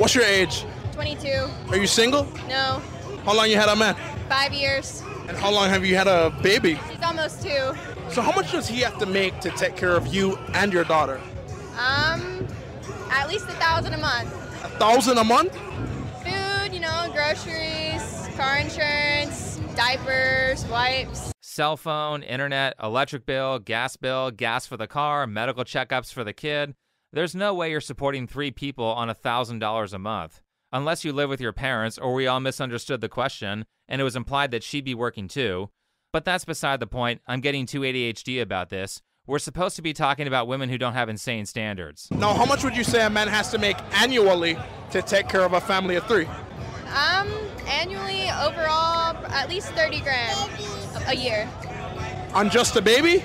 What's your age? 22. Are you single? No. How long you had a man? 5 years. And how long have you had a baby? She's almost 2. So how much does he have to make to take care of you and your daughter? At least $1,000 a month. $1,000 a month? Food, groceries, car insurance, diapers, wipes. Cell phone, internet, electric bill, gas for the car, medical checkups for the kid. There's no way you're supporting 3 people on $1,000 a month. Unless you live with your parents, or we all misunderstood the question, and it was implied that she'd be working too. But that's beside the point. I'm getting too ADHD about this. We're supposed to be talking about women who don't have insane standards. Now, how much would you say a man has to make annually to take care of a family of 3? Annually, overall, at least 30 grand a year. On just a baby?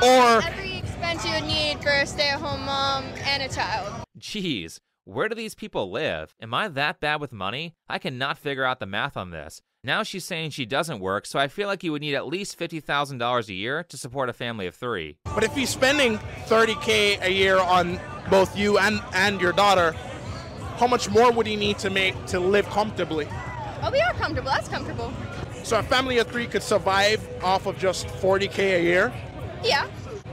Or Every expense you would need for a stay-at-home mom and a child. Jeez, where do these people live? Am I that bad with money? I cannot figure out the math on this. Now she's saying she doesn't work, so I feel like you would need at least $50,000 a year to support a family of 3. But if he's spending $30K a year on both you and your daughter, how much more would he need to make to live comfortably? Oh, we are comfortable. That's comfortable. So a family of 3 could survive off of just $40K a year? Yeah.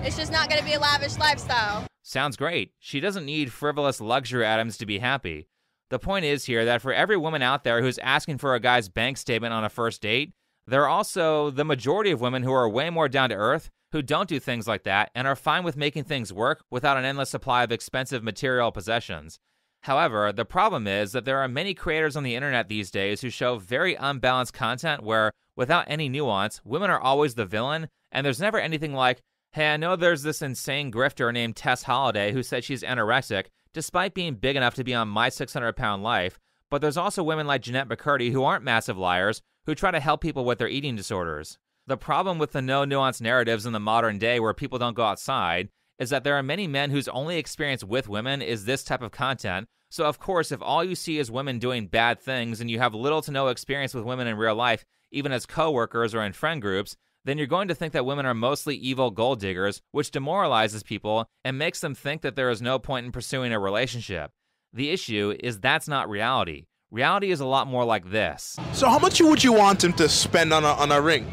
It's just not going to be a lavish lifestyle. Sounds great. She doesn't need frivolous luxury items to be happy. The point is here that for every woman out there who's asking for a guy's bank statement on a first date, there are also the majority of women who are way more down to earth, who don't do things like that, and are fine with making things work without an endless supply of expensive material possessions. However, the problem is that there are many creators on the internet these days who show very unbalanced content where, without any nuance, women are always the villain, and there's never anything like, hey, I know there's this insane grifter named Tess Holliday who said she's anorexic, despite being big enough to be on My 600-Pound Life, but there's also women like Jeanette McCurdy who aren't massive liars, who try to help people with their eating disorders. The problem with the no-nuance narratives in the modern day where people don't go outside is that there are many men whose only experience with women is this type of content, so of course if all you see is women doing bad things and you have little to no experience with women in real life, even as co-workers or in friend groups, then you're going to think that women are mostly evil gold diggers, which demoralizes people and makes them think that there is no point in pursuing a relationship. The issue is that's not reality. Reality is a lot more like this. So how much would you want him to spend on a ring?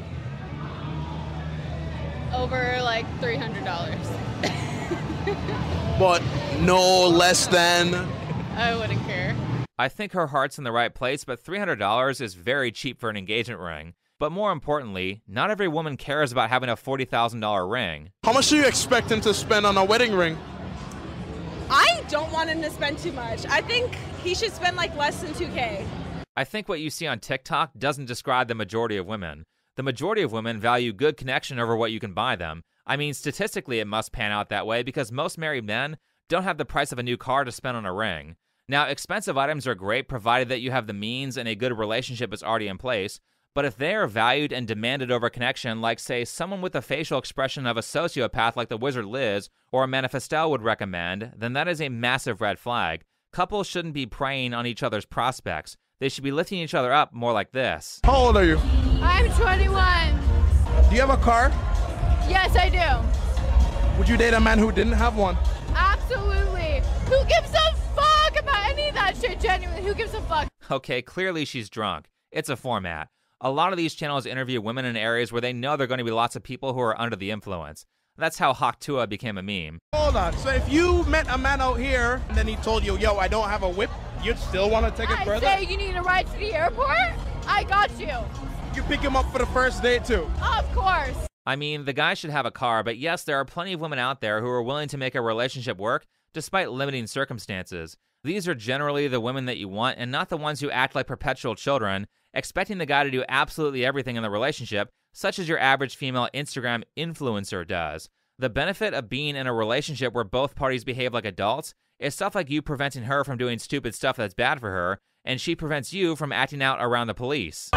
Over like $300. But no less than... I wouldn't care. I think her heart's in the right place, but $300 is very cheap for an engagement ring. But more importantly, not every woman cares about having a $40,000 ring. How much do you expect him to spend on a wedding ring? I don't want him to spend too much. I think he should spend like less than $2K. I think what you see on TikTok doesn't describe the majority of women. The majority of women value good connection over what you can buy them. I mean, statistically it must pan out that way because most married men don't have the price of a new car to spend on a ring. Now, expensive items are great provided that you have the means and a good relationship is already in place. But if they are valued and demanded over connection, like, say, someone with the facial expression of a sociopath like the Wizard Liz or a Manifestel would recommend, then that is a massive red flag. Couples shouldn't be preying on each other's prospects. They should be lifting each other up more like this. How old are you? I'm 21. Do you have a car? Yes, I do. Would you date a man who didn't have one? Absolutely. Who gives a fuck about any of that shit, genuinely? Who gives a fuck? Okay, clearly she's drunk. It's a format. A lot of these channels interview women in areas where they know there are going to be lots of people who are under the influence. That's how Hawk Tuah became a meme. Hold on. So if you met a man out here and then he told you, yo, I don't have a whip, you'd still want to take it further? I say you need a ride to the airport? I got you. You pick him up for the first date too? Of course. I mean, the guy should have a car, but yes, there are plenty of women out there who are willing to make a relationship work despite limiting circumstances. These are generally the women that you want and not the ones who act like perpetual children, expecting the guy to do absolutely everything in the relationship, such as your average female Instagram influencer does. The benefit of being in a relationship where both parties behave like adults is stuff like you preventing her from doing stupid stuff that's bad for her, and she prevents you from acting out around the police.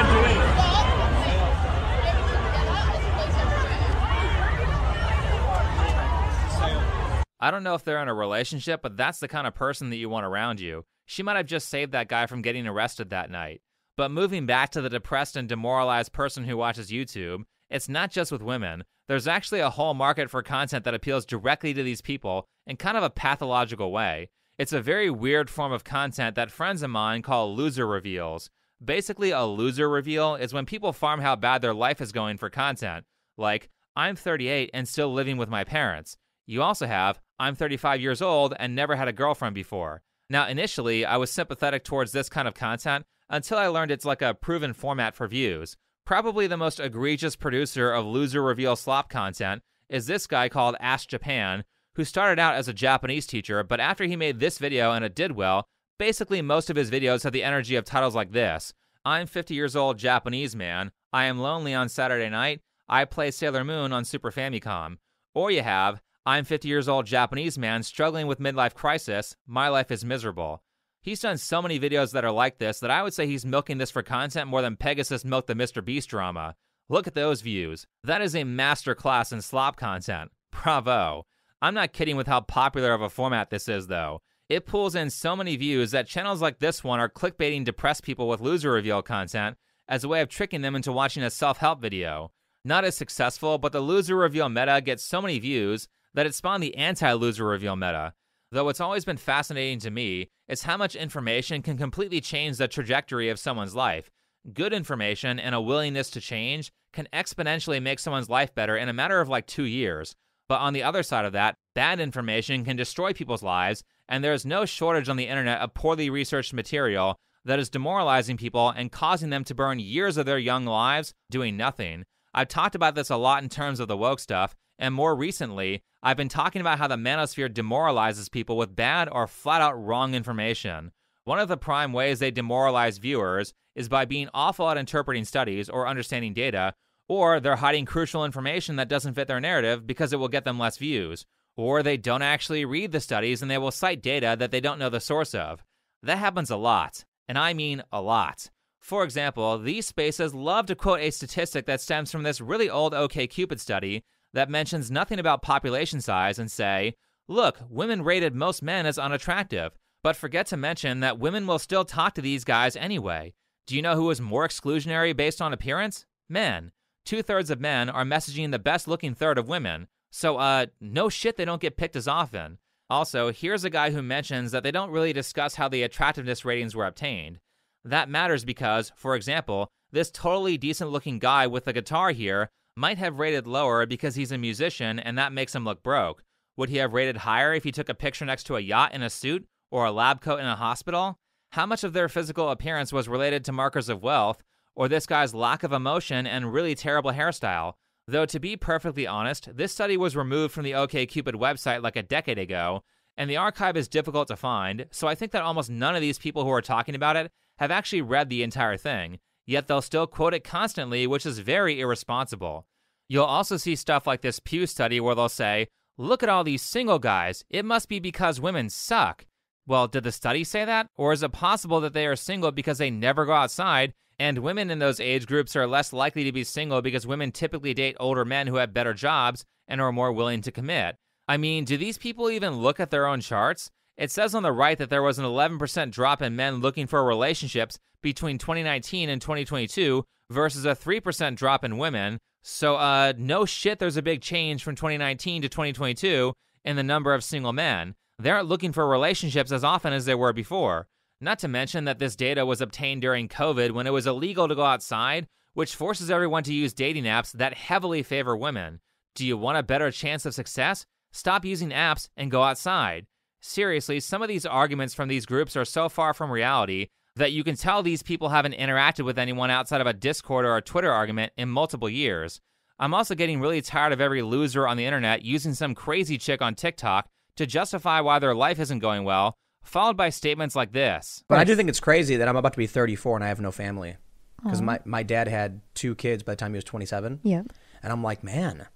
I don't know if they're in a relationship, but that's the kind of person that you want around you. She might have just saved that guy from getting arrested that night. But moving back to the depressed and demoralized person who watches YouTube, it's not just with women. There's actually a whole market for content that appeals directly to these people in kind of a pathological way. It's a very weird form of content that friends of mine call loser reveals. Basically, a loser reveal is when people farm how bad their life is going for content. Like, I'm 38 and still living with my parents. You also have, I'm 35 years old and never had a girlfriend before. Now, initially, I was sympathetic towards this kind of content until I learned it's like a proven format for views. Probably the most egregious producer of loser reveal slop content is this guy called Ask Japan, who started out as a Japanese teacher, but after he made this video and it did well, basically most of his videos have the energy of titles like this. I'm 50 years old Japanese man. I am lonely on Saturday night. I play Sailor Moon on Super Famicom. Or you have, I'm 50 years old Japanese man struggling with midlife crisis. My life is miserable. He's done so many videos that are like this that I would say he's milking this for content more than Pegasus milked the Mr. Beast drama. Look at those views. That is a masterclass in slop content. Bravo. I'm not kidding with how popular of a format this is, though. It pulls in so many views that channels like this one are clickbaiting depressed people with loser reveal content as a way of tricking them into watching a self-help video. Not as successful, but the loser reveal meta gets so many views that it spawned the anti-loser reveal meta. Though what's always been fascinating to me is how much information can completely change the trajectory of someone's life. Good information and a willingness to change can exponentially make someone's life better in a matter of like 2 years. But on the other side of that, bad information can destroy people's lives, and there is no shortage on the internet of poorly researched material that is demoralizing people and causing them to burn years of their young lives doing nothing. I've talked about this a lot in terms of the woke stuff, and more recently, I've been talking about how the manosphere demoralizes people with bad or flat-out wrong information. One of the prime ways they demoralize viewers is by being awful at interpreting studies or understanding data, or they're hiding crucial information that doesn't fit their narrative because it will get them less views, or they don't actually read the studies and they will cite data that they don't know the source of. That happens a lot, and I mean a lot. For example, these spaces love to quote a statistic that stems from this really old OkCupid study that mentions nothing about population size and say, look, women rated most men as unattractive, but forget to mention that women will still talk to these guys anyway. Do you know who is more exclusionary based on appearance? Men. 2/3 of men are messaging the best-looking third of women, so no shit they don't get picked as often. Also, here's a guy who mentions that they don't really discuss how the attractiveness ratings were obtained. That matters because, for example, this totally decent-looking guy with the guitar here might have rated lower because he's a musician and that makes him look broke. Would he have rated higher if he took a picture next to a yacht in a suit or a lab coat in a hospital? How much of their physical appearance was related to markers of wealth, or this guy's lack of emotion and really terrible hairstyle? Though to be perfectly honest, this study was removed from the OkCupid website like a decade ago, and the archive is difficult to find, so I think that almost none of these people who are talking about it have actually read the entire thing, yet they'll still quote it constantly, which is very irresponsible. You'll also see stuff like this Pew study where they'll say, look at all these single guys, it must be because women suck. Well, did the study say that? Or is it possible that they are single because they never go outside, and women in those age groups are less likely to be single because women typically date older men who have better jobs and are more willing to commit? I mean, do these people even look at their own charts? It says on the right that there was an 11% drop in men looking for relationships between 2019 and 2022 versus a 3% drop in women. So, no shit, there's a big change from 2019 to 2022 in the number of single men. They aren't looking for relationships as often as they were before. Not to mention that this data was obtained during COVID when it was illegal to go outside, which forces everyone to use dating apps that heavily favor women. Do you want a better chance of success? Stop using apps and go outside. Seriously, some of these arguments from these groups are so far from reality that you can tell these people haven't interacted with anyone outside of a Discord or a Twitter argument in multiple years. I'm also getting really tired of every loser on the internet using some crazy chick on TikTok to justify why their life isn't going well, followed by statements like this. But I do think it's crazy that I'm about to be 34 and I have no family. Because my dad had 2 kids by the time he was 27. Yeah. And I'm like, man,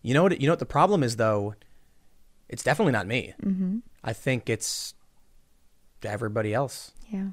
you know what the problem is, though? It's definitely not me. Mm-hmm. I think it's everybody else. Yeah.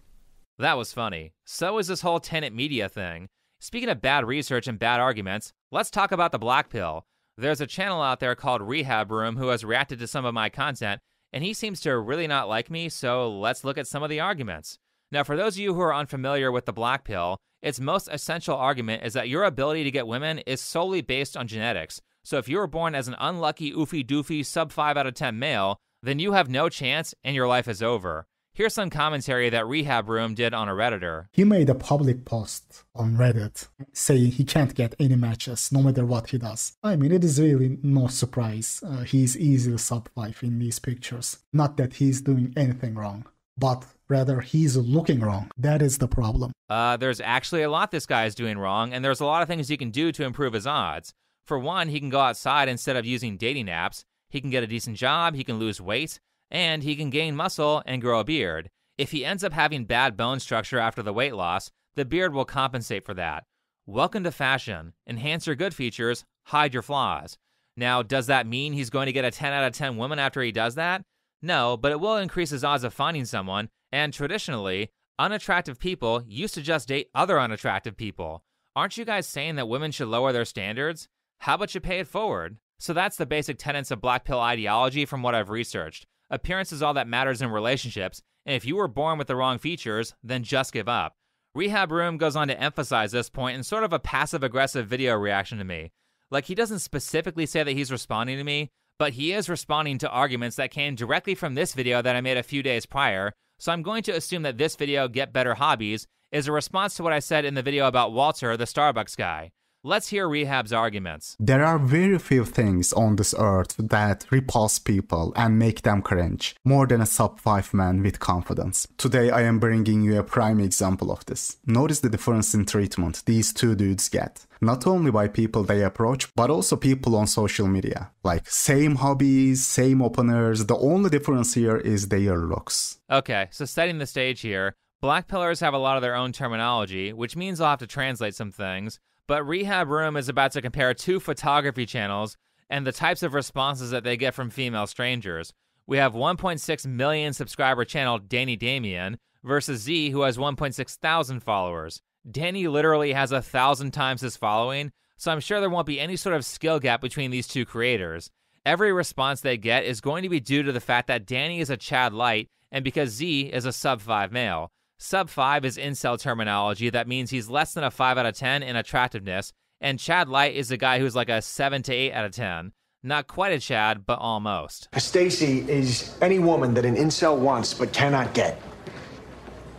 That was funny. So is this whole Tenet Media thing. Speaking of bad research and bad arguments, let's talk about the black pill. There's a channel out there called Rehab Room who has reacted to some of my content, and he seems to really not like me, so let's look at some of the arguments. Now, for those of you who are unfamiliar with the black pill, its most essential argument is that your ability to get women is solely based on genetics. So if you were born as an unlucky, oofy-doofy, sub 5 out of 10 male, then you have no chance and your life is over. Here's some commentary that Rehab Room did on a Redditor. He made a public post on Reddit saying he can't get any matches no matter what he does. I mean, it is really no surprise. He's easily sub 5 in these pictures. Not that he's doing anything wrong, but rather he's looking wrong. That is the problem. There's actually a lot this guy is doing wrong, and there's a lot of things he can do to improve his odds. For one, he can go outside instead of using dating apps. He can get a decent job, he can lose weight, and he can gain muscle and grow a beard. If he ends up having bad bone structure after the weight loss, the beard will compensate for that. Welcome to fashion. Enhance your good features, hide your flaws. Now, does that mean he's going to get a 10 out of 10 woman after he does that? No, but it will increase his odds of finding someone, and traditionally, unattractive people used to just date other unattractive people. Aren't you guys saying that women should lower their standards? How about you pay it forward? So that's the basic tenets of black pill ideology from what I've researched. Appearance is all that matters in relationships, and if you were born with the wrong features, then just give up. Rehab Room goes on to emphasize this point in sort of a passive-aggressive video reaction to me. Like, he doesn't specifically say that he's responding to me, but he is responding to arguments that came directly from this video that I made a few days prior, so I'm going to assume that this video, Get Better Hobbies, is a response to what I said in the video about Walter, the Starbucks guy. Let's hear Rehab's arguments. There are very few things on this earth that repulse people and make them cringe more than a sub 5 man with confidence. Today I am bringing you a prime example of this. Notice the difference in treatment these two dudes get. Not only by people they approach, but also people on social media. Like, same hobbies, same openers, the only difference here is their looks. Okay, so setting the stage here, black pillars have a lot of their own terminology, which means I'll have to translate some things. But Rehab Room is about to compare two photography channels and the types of responses that they get from female strangers. We have 1.6 million subscriber channel Danny Damien versus Z, who has 1.6 thousand followers. Danny literally has 1,000 times his following, so I'm sure there won't be any sort of skill gap between these two creators. Every response they get is going to be due to the fact that Danny is a Chad Light and because Z is a sub 5 male. Sub 5 is incel terminology that means he's less than a 5 out of 10 in attractiveness, and Chad Light is a guy who's like a 7 to 8 out of 10. Not quite a Chad, but almost. Stacy is any woman that an incel wants but cannot get.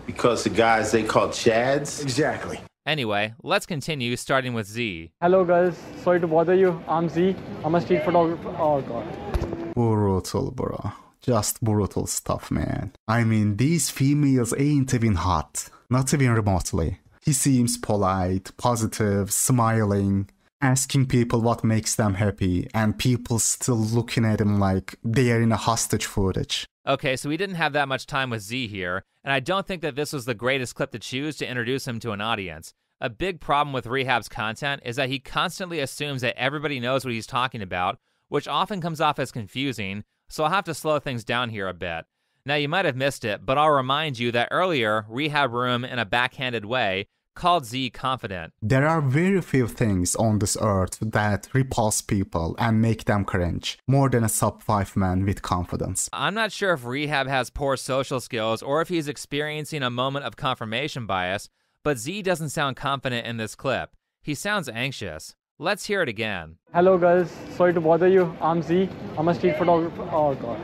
Because the guys they call Chads? Exactly. Anyway, let's continue, starting with Z. Hello guys, sorry to bother you. I'm Z. I'm a street photographer. Oh god. Brutal, bro. Just brutal stuff, man. I mean, these females ain't even hot. Not even remotely. He seems polite, positive, smiling, asking people what makes them happy, and people still looking at him like they are in a hostage footage. Okay, so we didn't have that much time with Z here, and I don't think that this was the greatest clip to choose to introduce him to an audience. A big problem with Rehab's content is that he constantly assumes that everybody knows what he's talking about, which often comes off as confusing, so I'll have to slow things down here a bit. Now, you might have missed it, but I'll remind you that earlier, Rehab Room, in a backhanded way, called Z confident. There are very few things on this earth that repulse people and make them cringe more than a sub 5 man with confidence. I'm not sure if Rehab has poor social skills or if he's experiencing a moment of confirmation bias, but Z doesn't sound confident in this clip. He sounds anxious. Let's hear it again. Hello guys, sorry to bother you. I'm Z. I'm a street photographer. Oh god.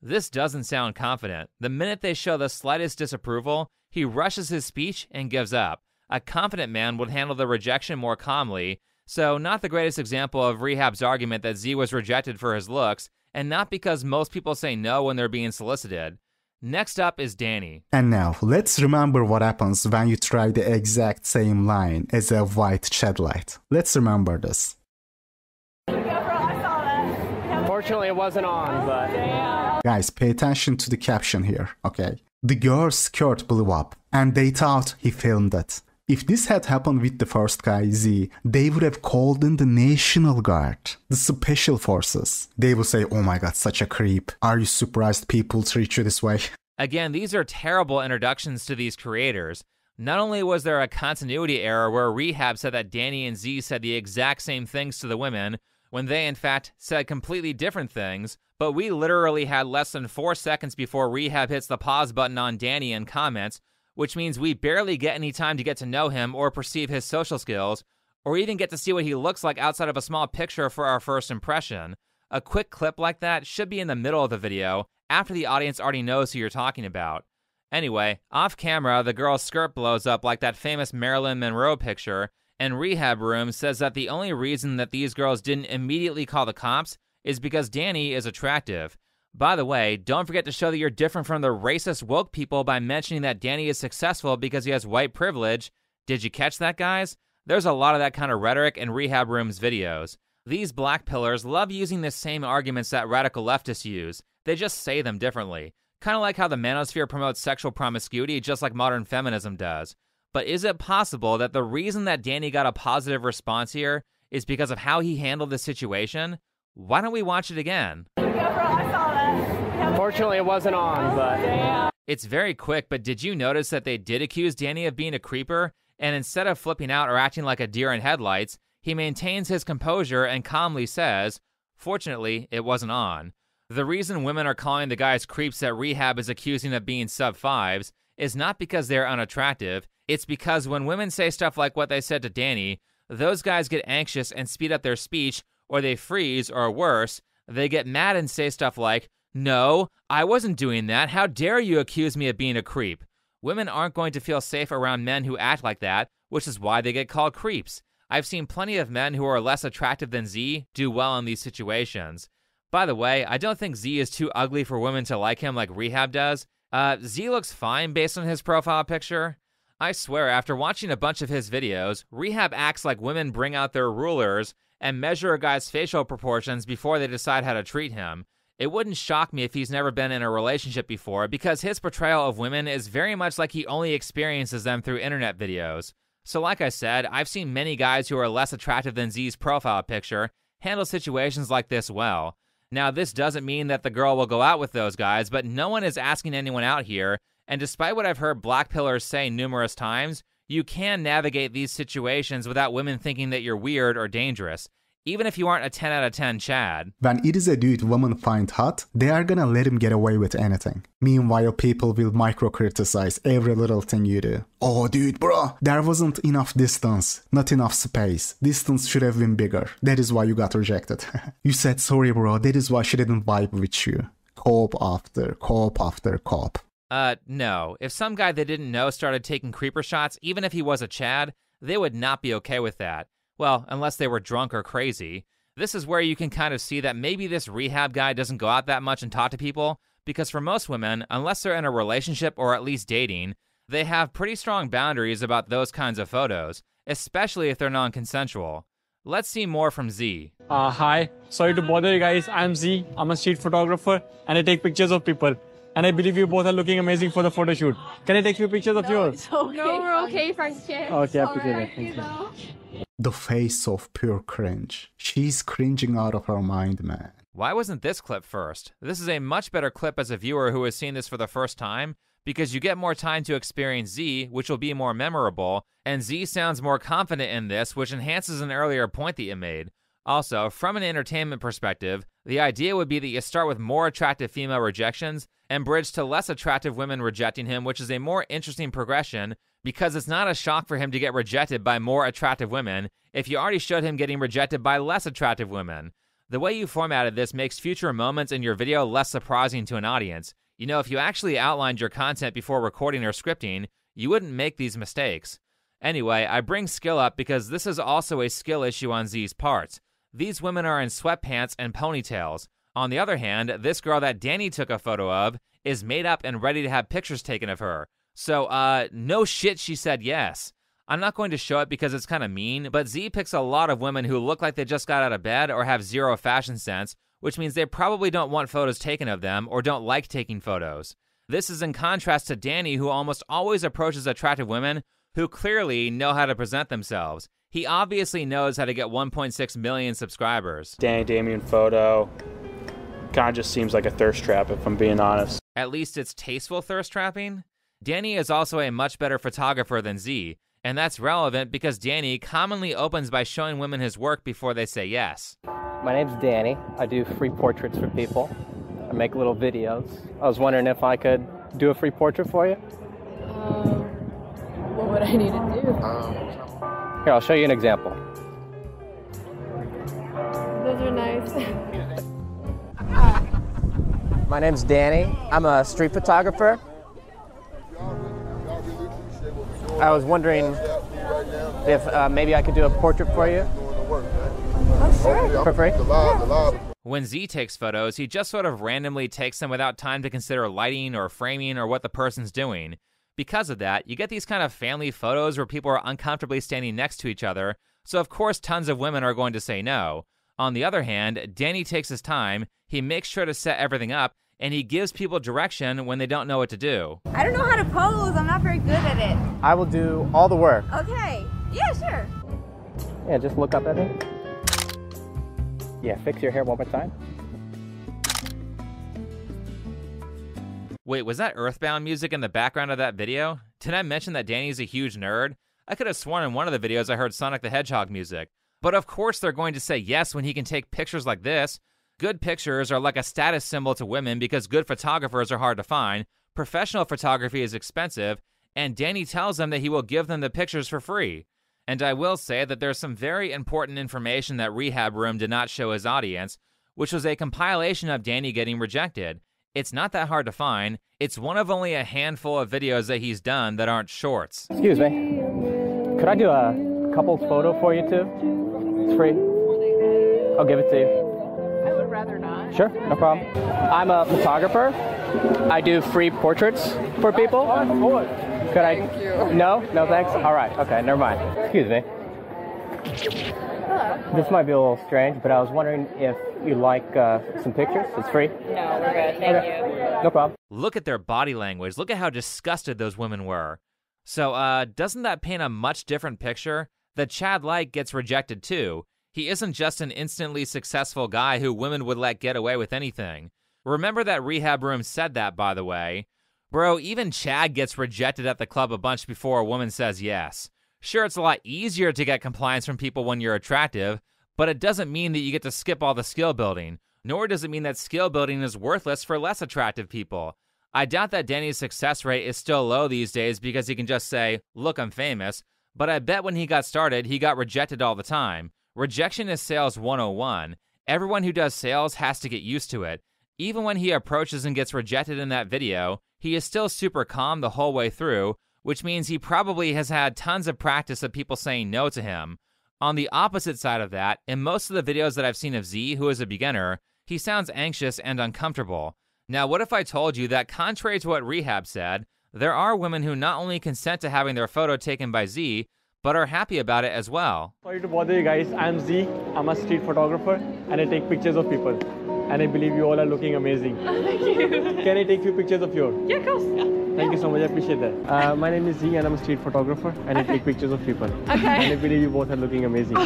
This doesn't sound confident. The minute they show the slightest disapproval, he rushes his speech and gives up. A confident man would handle the rejection more calmly, so not the greatest example of Rehab's argument that Z was rejected for his looks, and not because most people say no when they're being solicited. Next up is Danny. And now, let's remember what happens when you try the exact same line as a white Chad Light. Let's remember this. Fortunately, it wasn't on, but... Guys, pay attention to the caption here, okay? The girl's skirt blew up, and they thought he filmed it. If this had happened with the first guy, Z, they would have called in the National Guard, the Special Forces. They would say, oh my god, such a creep. Are you surprised people treat you this way? Again, these are terrible introductions to these creators. Not only was there a continuity error where Rehab said that Danny and Z said the exact same things to the women, when they in fact said completely different things, but we literally had less than 4 seconds before Rehab hits the pause button on Danny in comments, which means we barely get any time to get to know him or perceive his social skills, or even get to see what he looks like outside of a small picture for our first impression. A quick clip like that should be in the middle of the video, after the audience already knows who you're talking about. Anyway, off camera, the girl's skirt blows up like that famous Marilyn Monroe picture, and Rehab Room says that the only reason that these girls didn't immediately call the cops is because Danny is attractive. By the way, don't forget to show that you're different from the racist woke people by mentioning that Danny is successful because he has white privilege. Did you catch that, guys? There's a lot of that kind of rhetoric in Rehab Room's videos. These black pillars love using the same arguments that radical leftists use. They just say them differently. Kind of like how the manosphere promotes sexual promiscuity just like modern feminism does. But is it possible that the reason that Danny got a positive response here is because of how he handled the situation? Why don't we watch it again? Fortunately, it wasn't on, but... It's very quick, but did you notice that they did accuse Danny of being a creeper? And instead of flipping out or acting like a deer in headlights, he maintains his composure and calmly says, "Fortunately, it wasn't on." The reason women are calling the guys creeps that Rehab is accusing of being sub-5s is not because they're unattractive. It's because when women say stuff like what they said to Danny, those guys get anxious and speed up their speech, or they freeze, or worse, they get mad and say stuff like, "No, I wasn't doing that. How dare you accuse me of being a creep?" Women aren't going to feel safe around men who act like that, which is why they get called creeps. I've seen plenty of men who are less attractive than Z do well in these situations. By the way, I don't think Z is too ugly for women to like him like Rehab does. Z looks fine based on his profile picture. I swear, after watching a bunch of his videos, Rehab acts like women bring out their rulers and measure a guy's facial proportions before they decide how to treat him. It wouldn't shock me if he's never been in a relationship before, because his portrayal of women is very much like he only experiences them through internet videos. So like I said, I've seen many guys who are less attractive than Z's profile picture handle situations like this well. Now, this doesn't mean that the girl will go out with those guys, but no one is asking anyone out here, and despite what I've heard black pillars say numerous times, you can navigate these situations without women thinking that you're weird or dangerous, even if you aren't a 10 out of 10 Chad. When it is a dude women find hot, they are gonna let him get away with anything. Meanwhile, people will micro-criticize every little thing you do. "Oh dude, bro, there wasn't enough distance, not enough space. Distance should have been bigger. That is why you got rejected." "You said sorry, bro, that is why she didn't vibe with you." Cop after cop after cop. No. If some guy they didn't know started taking creeper shots, even if he was a Chad, they would not be okay with that. Well, unless they were drunk or crazy. This is where you can kind of see that maybe this Rehab guy doesn't go out that much and talk to people, because for most women, unless they're in a relationship or at least dating, they have pretty strong boundaries about those kinds of photos, especially if they're non-consensual. Let's see more from Z. Hi, sorry to bother you guys. I'm Z. I'm a street photographer and I take pictures of people. And I believe you both are looking amazing for the photo shoot. Can I take a few pictures of yours? It's okay. No, we're okay, Frank. Okay, I appreciate it. Thank you. The face of pure cringe. She's cringing out of her mind, man. Why wasn't this clip first? This is a much better clip as a viewer who has seen this for the first time, because you get more time to experience Z, which will be more memorable, and Z sounds more confident in this, which enhances an earlier point that you made. Also, from an entertainment perspective, the idea would be that you start with more attractive female rejections and bridge to less attractive women rejecting him, which is a more interesting progression because it's not a shock for him to get rejected by more attractive women if you already showed him getting rejected by less attractive women. The way you formatted this makes future moments in your video less surprising to an audience. You know, if you actually outlined your content before recording or scripting, you wouldn't make these mistakes. Anyway, I bring skill up because this is also a skill issue on Z's part. These women are in sweatpants and ponytails. On the other hand, this girl that Danny took a photo of is made up and ready to have pictures taken of her. So, no shit she said yes. I'm not going to show it because it's kind of mean, but Z picks a lot of women who look like they just got out of bed or have zero fashion sense, which means they probably don't want photos taken of them or don't like taking photos. This is in contrast to Danny, who almost always approaches attractive women who clearly know how to present themselves. He obviously knows how to get 1.6 million subscribers. Danny Damien photo kind of just seems like a thirst trap, if I'm being honest. At least it's tasteful thirst trapping. Danny is also a much better photographer than Z, and that's relevant because Danny commonly opens by showing women his work before they say yes. My name's Danny. I do free portraits for people. I make little videos. I was wondering if I could do a free portrait for you? What would I need to do? Here, I'll show you an example. Those are nice. My name's Danny. I'm a street photographer. I was wondering if maybe I could do a portrait for you. Oh, sure. For free? When Z takes photos, he just sort of randomly takes them without time to consider lighting or framing or what the person's doing. Because of that, you get these kind of family photos where people are uncomfortably standing next to each other, so of course tons of women are going to say no. On the other hand, Danny takes his time, he makes sure to set everything up, and he gives people direction when they don't know what to do. I don't know how to pose. I'm not very good at it. I will do all the work. Okay. Yeah, sure. Yeah, just look up at me. Yeah, fix your hair one more time. Wait, was that Earthbound music in the background of that video? Did I mention that Danny's a huge nerd? I could have sworn in one of the videos I heard Sonic the Hedgehog music. But of course they're going to say yes when he can take pictures like this. Good pictures are like a status symbol to women because good photographers are hard to find, professional photography is expensive, and Danny tells them that he will give them the pictures for free. And I will say that there's some very important information that Rehab Room did not show his audience, which was a compilation of Danny getting rejected. It's not that hard to find. It's one of only a handful of videos that he's done that aren't shorts. Excuse me. Could I do a couple's photo for you too? It's free. I'll give it to you. I would rather not. Sure, no problem. I'm a photographer. I do free portraits for people. Could I? Thank you. No? No thanks? All right, okay, never mind. Excuse me. Hello. This might be a little strange, but I was wondering if you like some pictures. It's free. No, we're good. Thank you. No problem. Look at their body language. Look at how disgusted those women were. So, doesn't that paint a much different picture? That Chad Light gets rejected too. He isn't just an instantly successful guy who women would let get away with anything. Remember that Rehab Room said that, by the way. Bro, even Chad gets rejected at the club a bunch before a woman says yes. Sure, it's a lot easier to get compliance from people when you're attractive, but it doesn't mean that you get to skip all the skill building, nor does it mean that skill building is worthless for less attractive people. I doubt that Danny's success rate is still low these days because he can just say, look, I'm famous, but I bet when he got started, he got rejected all the time. Rejection is sales 101. Everyone who does sales has to get used to it. Even when he approaches and gets rejected in that video, he is still super calm the whole way through, which means he probably has had tons of practice of people saying no to him. On the opposite side of that, in most of the videos that I've seen of Z, who is a beginner, he sounds anxious and uncomfortable. Now, what if I told you that contrary to what Rehab said, there are women who not only consent to having their photo taken by Z, but are happy about it as well. Sorry to bother you guys, I'm Z, I'm a street photographer and I take pictures of people. And I believe you all are looking amazing. Thank you. Can I take a few pictures of yours? Yeah, of course. Yeah. Thank you so much, I appreciate that. My name is Z and I'm a street photographer and I take pictures of people. Okay. And I believe you both are looking amazing.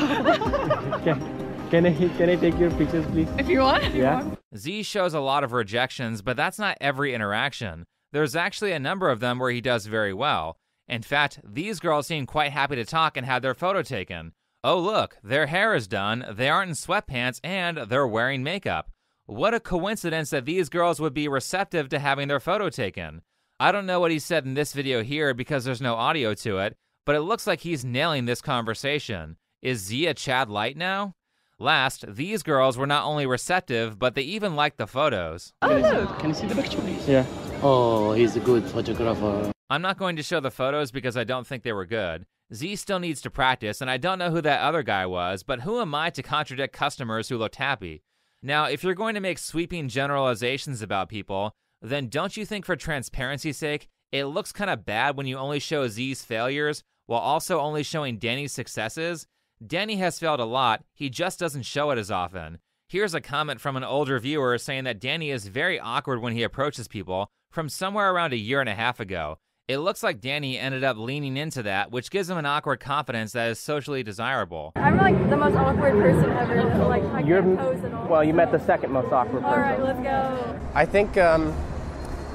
Can I take your pictures, please? If you want. Yeah. Z shows a lot of rejections, but that's not every interaction. There's actually a number of them where he does very well. In fact, these girls seem quite happy to talk and have their photo taken. Oh look, their hair is done, they aren't in sweatpants, and they're wearing makeup. What a coincidence that these girls would be receptive to having their photo taken. I don't know what he said in this video here because there's no audio to it, but it looks like he's nailing this conversation. Is Z a Chad Light now? Last, these girls were not only receptive, but they even liked the photos. Oh, look. Can you see the picture, please? Yeah. Oh, he's a good photographer. I'm not going to show the photos because I don't think they were good. Z still needs to practice, and I don't know who that other guy was, but who am I to contradict customers who looked happy? Now, if you're going to make sweeping generalizations about people, then don't you think for transparency's sake, it looks kind of bad when you only show Z's failures while also only showing Danny's successes? Danny has failed a lot, he just doesn't show it as often. Here's a comment from an older viewer saying that Danny is very awkward when he approaches people from somewhere around a year and a half ago. It looks like Danny ended up leaning into that, which gives him an awkward confidence that is socially desirable. I'm like the most awkward person ever. Like, I can't pose at all. Well, you met the second most awkward person. All right, let's go. I think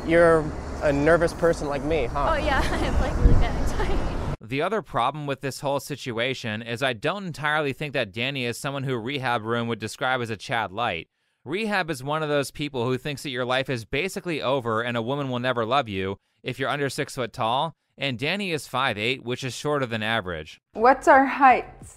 you're a nervous person like me, huh? Oh yeah, I'm like really bad anxiety. The other problem with this whole situation is I don't entirely think that Danny is someone who Rehab Room would describe as a Chad Light. Rehab is one of those people who thinks that your life is basically over and a woman will never love you if you're under 6 foot tall, and Danny is 5'8", which is shorter than average. What's our heights?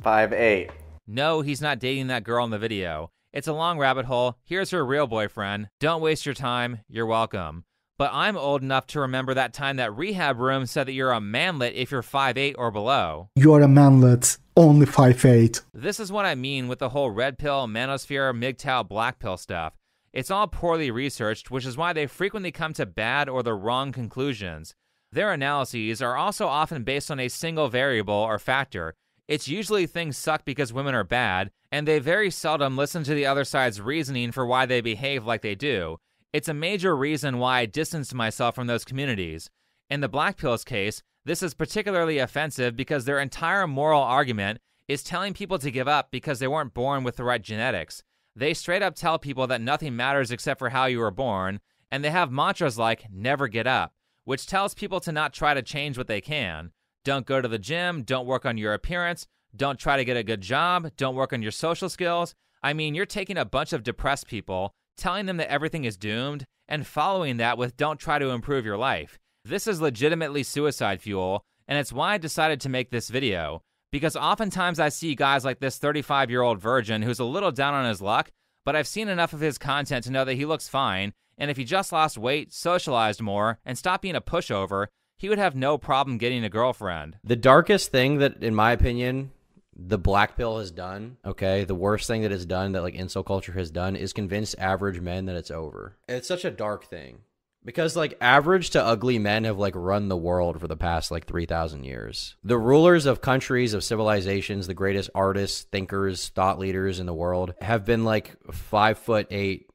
5'8". No, he's not dating that girl in the video. It's a long rabbit hole. Here's her real boyfriend. Don't waste your time. You're welcome. But I'm old enough to remember that time that Rehab Room said that you're a manlet if you're 5'8" or below. You're a manlet, only 5'8". This is what I mean with the whole red pill, manosphere, MGTOW, black pill stuff. It's all poorly researched, which is why they frequently come to bad or the wrong conclusions. Their analyses are also often based on a single variable or factor. It's usually things suck because women are bad, and they very seldom listen to the other side's reasoning for why they behave like they do. It's a major reason why I distanced myself from those communities. In the black pill's case, this is particularly offensive because their entire moral argument is telling people to give up because they weren't born with the right genetics. They straight up tell people that nothing matters except for how you were born, and they have mantras like, never get up, which tells people to not try to change what they can. Don't go to the gym, don't work on your appearance, don't try to get a good job, don't work on your social skills. I mean, you're taking a bunch of depressed people, telling them that everything is doomed, and following that with don't try to improve your life. This is legitimately suicide fuel, and it's why I decided to make this video. Because oftentimes I see guys like this 35-year-old virgin who's a little down on his luck, but I've seen enough of his content to know that he looks fine, and if he just lost weight, socialized more, and stopped being a pushover, he would have no problem getting a girlfriend. The darkest thing that, in my opinion, the black pill has done, okay, the worst thing that it's done, that like incel culture has done, is convince average men that it's over. It's such a dark thing. Because like average to ugly men have like run the world for the past like 3,000 years. The rulers of countries, of civilizations, the greatest artists, thinkers, thought leaders in the world have been like 5'8"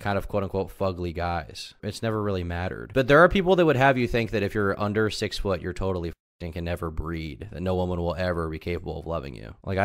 kind of quote unquote fugly guys. It's never really mattered. But there are people that would have you think that if you're under 6 foot, you're totally and can never breed, that no woman will ever be capable of loving you. Like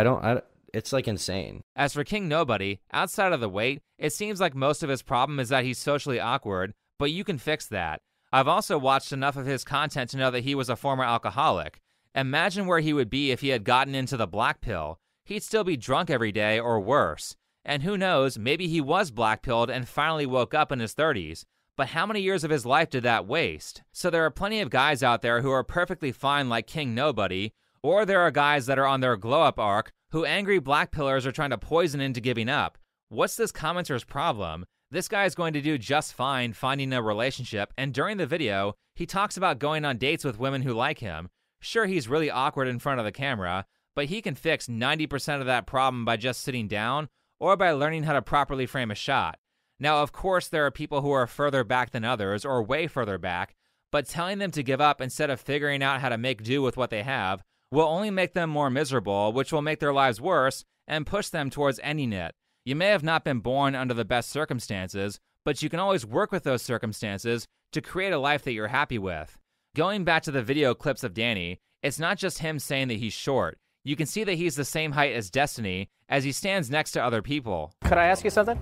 it's like insane. As for King Nobody, outside of the weight, it seems like most of his problem is that he's socially awkward, but you can fix that. I've also watched enough of his content to know that he was a former alcoholic. Imagine where he would be if he had gotten into the black pill. He'd still be drunk every day or worse. And who knows, maybe he was black-pilled and finally woke up in his 30s. But how many years of his life did that waste? So there are plenty of guys out there who are perfectly fine like King Nobody, or there are guys that are on their glow-up arc who angry black pillars are trying to poison into giving up. What's this commenter's problem? This guy is going to do just fine finding a relationship, and during the video, he talks about going on dates with women who like him. Sure, he's really awkward in front of the camera, but he can fix 90% of that problem by just sitting down or by learning how to properly frame a shot. Now, of course, there are people who are further back than others, or way further back, but telling them to give up instead of figuring out how to make do with what they have will only make them more miserable, which will make their lives worse and push them towards ending it. You may have not been born under the best circumstances, but you can always work with those circumstances to create a life that you're happy with. Going back to the video clips of Danny, it's not just him saying that he's short. You can see that he's the same height as Destiny as he stands next to other people. Could I ask you something?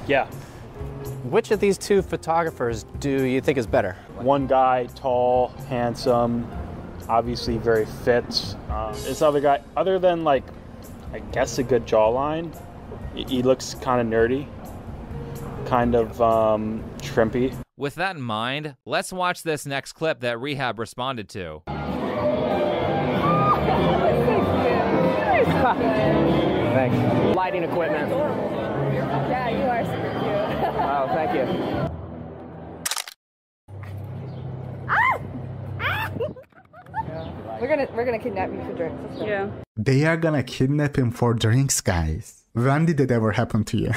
Yeah. Which of these two photographers do you think is better? One guy, tall, handsome, obviously very fit. This other guy, other than like, I guess a good jawline, he looks kind of nerdy, kind of shrimpy. With that in mind, let's watch this next clip that Rehab responded to. Thanks. Lighting equipment. Yeah, you are super cute. Oh, thank you. We're gonna kidnap you for drinks. Let's go. Yeah. They are gonna kidnap him for drinks, guys. When did it ever happen to you?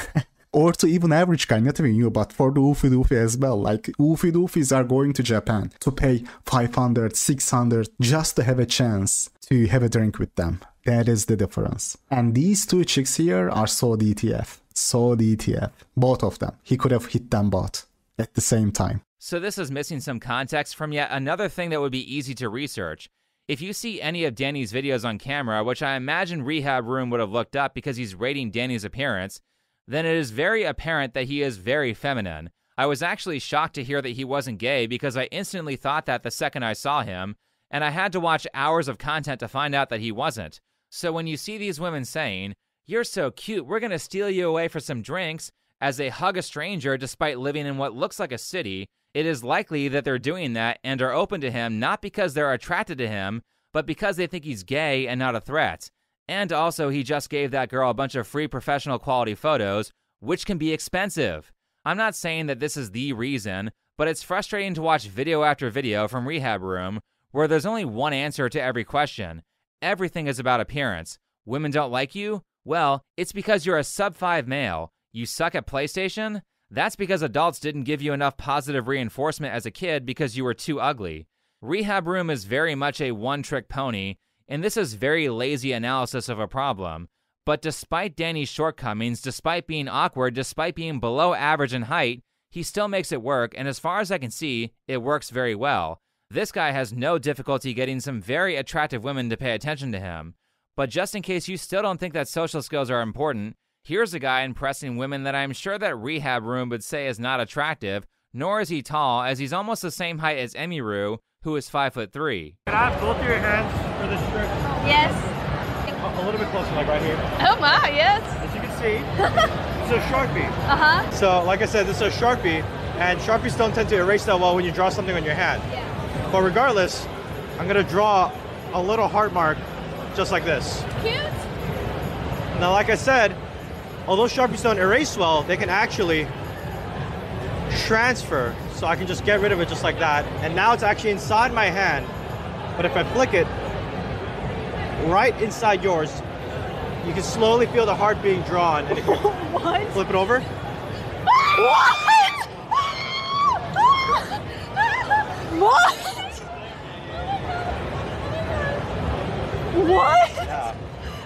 Or to even average guy, not even you, but for the Oofy Doofy as well. Like, Oofy Doofies are going to Japan to pay 500, 600 just to have a chance to have a drink with them. That is the difference. And these two chicks here are so DTF. So DTF. Both of them. He could have hit them both at the same time. So this is missing some context from yet another thing that would be easy to research. If you see any of Danny's videos on camera, which I imagine Rehab Room would have looked up because he's rating Danny's appearance, then it is very apparent that he is very feminine. I was actually shocked to hear that he wasn't gay because I instantly thought that the second I saw him, and I had to watch hours of content to find out that he wasn't. So when you see these women saying, "You're so cute, we're going to steal you away for some drinks," as they hug a stranger despite living in what looks like a city, it is likely that they're doing that and are open to him not because they're attracted to him, but because they think he's gay and not a threat. And also, he just gave that girl a bunch of free professional quality photos, which can be expensive. I'm not saying that this is the reason, but it's frustrating to watch video after video from Rehab Room where there's only one answer to every question. Everything is about appearance. Women don't like you? Well, it's because you're a sub-5 male. You suck at PlayStation? That's because adults didn't give you enough positive reinforcement as a kid because you were too ugly. Rehab Room is very much a one-trick pony, and this is very lazy analysis of a problem. But despite Danny's shortcomings, despite being awkward, despite being below average in height, he still makes it work, and as far as I can see, it works very well. This guy has no difficulty getting some very attractive women to pay attention to him. But just in case you still don't think that social skills are important, here's a guy impressing women that I'm sure that Rehab Room would say is not attractive, nor is he tall, as he's almost the same height as Emiru, who is 5'3". Can I have both of your hands for this trick? Yes. A little bit closer, like right here. Oh my, yes. As you can see, it's a Sharpie. Uh-huh. So, like I said, this is a Sharpie, and Sharpies don't tend to erase that well when you draw something on your hand. Yeah. But regardless, I'm gonna draw a little heart mark, just like this. Cute. Now, like I said, although Sharpies don't erase well, they can actually transfer. So I can just get rid of it just like that. And now it's actually inside my hand. But if I flick it right inside yours, you can slowly feel the heart being drawn. And if you flip it over. What? What? What? Yeah.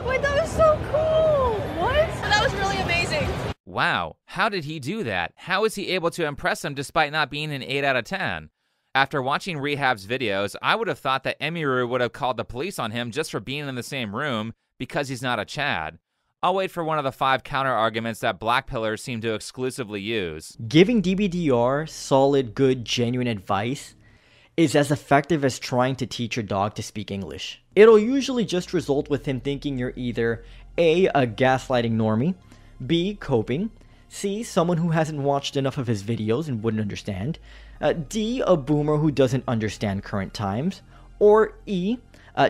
Wait, that was so cool. What? That was really amazing. Wow, how did he do that? How is he able to impress them despite not being an 8 out of 10? After watching Rehab's videos, I would have thought that Emiru would have called the police on him just for being in the same room because he's not a Chad. I'll wait for one of the 5 counter-arguments that black pillars seem to exclusively use. Giving DBDR solid, good, genuine advice is as effective as trying to teach your dog to speak English. It'll usually just result with him thinking you're either A, a gaslighting normie, B, coping, C, someone who hasn't watched enough of his videos and wouldn't understand, D, a boomer who doesn't understand current times, or E,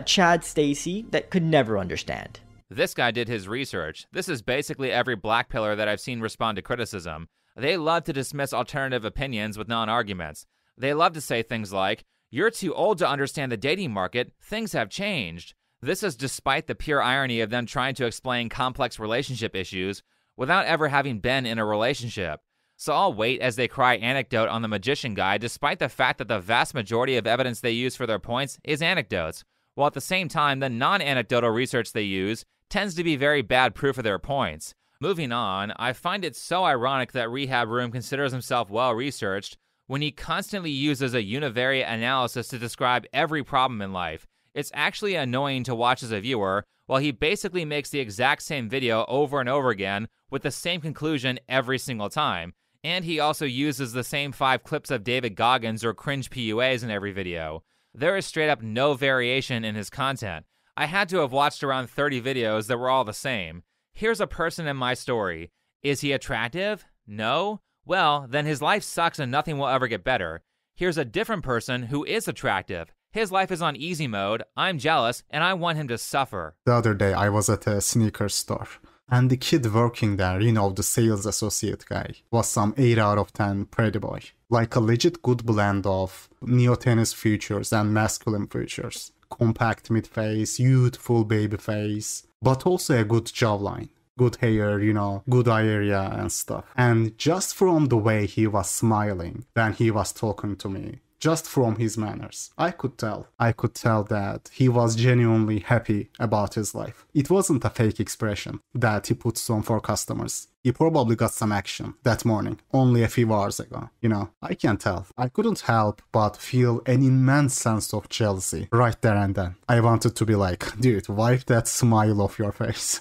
Chad Stacy that could never understand. This guy did his research. This is basically every black pillar that I've seen respond to criticism. They love to dismiss alternative opinions with non-arguments. They love to say things like, "You're too old to understand the dating market, things have changed." This is despite the pure irony of them trying to explain complex relationship issues without ever having been in a relationship. So I'll wait as they cry anecdote on the magician guy despite the fact that the vast majority of evidence they use for their points is anecdotes, while at the same time the non-anecdotal research they use tends to be very bad proof of their points. Moving on, I find it so ironic that Rehab Room considers himself well-researched when he constantly uses a univariate analysis to describe every problem in life. It's actually annoying to watch as a viewer, while he basically makes the exact same video over and over again with the same conclusion every single time. And he also uses the same 5 clips of David Goggins or cringe PUAs in every video. There is straight up no variation in his content. I had to have watched around 30 videos that were all the same. Here's a person in my story. Is he attractive? No? Well, then his life sucks and nothing will ever get better. Here's a different person who is attractive. His life is on easy mode, I'm jealous, and I want him to suffer. The other day I was at a sneaker store, and the kid working there, you know, the sales associate guy, was some 8 out of 10 pretty boy. Like a legit good blend of neo-tennis features and masculine features. Compact mid-face, youthful baby face, but also a good jawline. Good hair, you know, good eye area and stuff. And just from the way he was smiling when he was talking to me, just from his manners, I could tell that he was genuinely happy about his life. It wasn't a fake expression that he puts on for customers. He probably got some action that morning, only a few hours ago. You know, I can't tell. I couldn't help but feel an immense sense of jealousy right there and then. I wanted to be like, dude, wipe that smile off your face.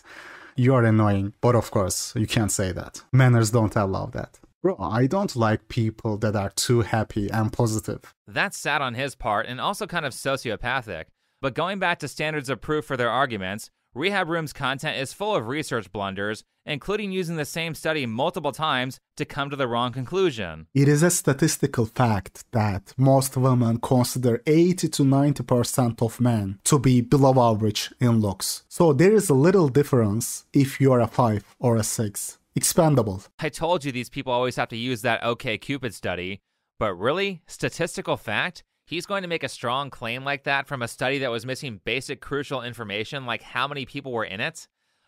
You're annoying, but of course, you can't say that. Manners don't allow that. Bro, I don't like people that are too happy and positive. That's sad on his part and also kind of sociopathic. But going back to standards of proof for their arguments, Rehab Room's content is full of research blunders, including using the same study multiple times to come to the wrong conclusion. It is a statistical fact that most women consider 80 to 90% of men to be below average in looks. So there is a little difference if you're a 5 or a 6. Expendable. I told you these people always have to use that OkCupid study, but really? Statistical fact? He's going to make a strong claim like that from a study that was missing basic crucial information like how many people were in it?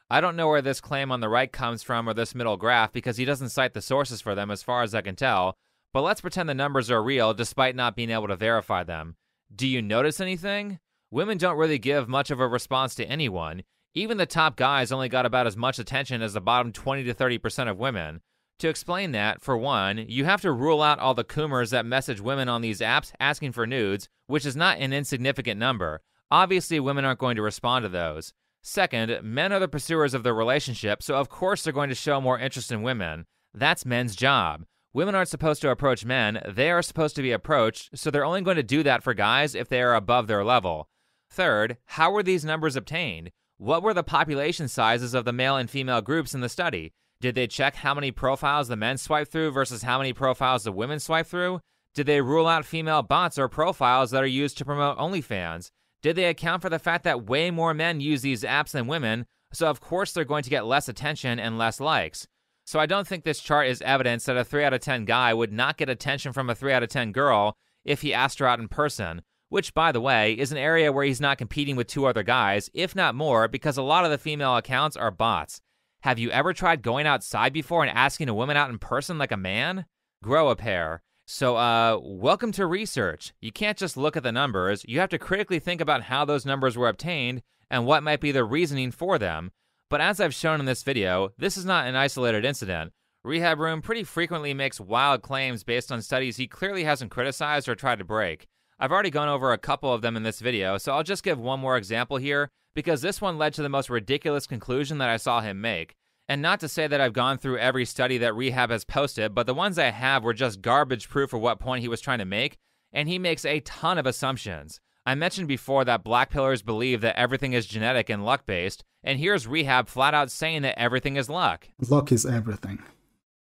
I don't know where this claim on the right comes from or this middle graph because he doesn't cite the sources for them as far as I can tell, but let's pretend the numbers are real despite not being able to verify them. Do you notice anything? Women don't really give much of a response to anyone. Even the top guys only got about as much attention as the bottom 20 to 30% of women. To explain that, for one, you have to rule out all the coomers that message women on these apps asking for nudes, which is not an insignificant number. Obviously, women aren't going to respond to those. Second, men are the pursuers of the relationship, so of course they're going to show more interest in women. That's men's job. Women aren't supposed to approach men, they are supposed to be approached, so they're only going to do that for guys if they are above their level. Third, how were these numbers obtained? What were the population sizes of the male and female groups in the study? Did they check how many profiles the men swipe through versus how many profiles the women swipe through? Did they rule out female bots or profiles that are used to promote OnlyFans? Did they account for the fact that way more men use these apps than women, so of course they're going to get less attention and less likes? So I don't think this chart is evidence that a 3 out of 10 guy would not get attention from a 3 out of 10 girl if he asked her out in person, which, by the way, is an area where he's not competing with 2 other guys, if not more, because a lot of the female accounts are bots. Have you ever tried going outside before and asking a woman out in person like a man? Grow a pair. So, welcome to research. You can't just look at the numbers. You have to critically think about how those numbers were obtained and what might be the reasoning for them. But as I've shown in this video, this is not an isolated incident. Rehab Room pretty frequently makes wild claims based on studies he clearly hasn't criticized or tried to break. I've already gone over a couple of them in this video, so I'll just give one more example here, because this one led to the most ridiculous conclusion that I saw him make. And not to say that I've gone through every study that Rehab has posted, but the ones I have were just garbage proof of what point he was trying to make, and he makes a ton of assumptions. I mentioned before that black pillars believe that everything is genetic and luck-based, and here's Rehab flat out saying that everything is luck. Luck is everything.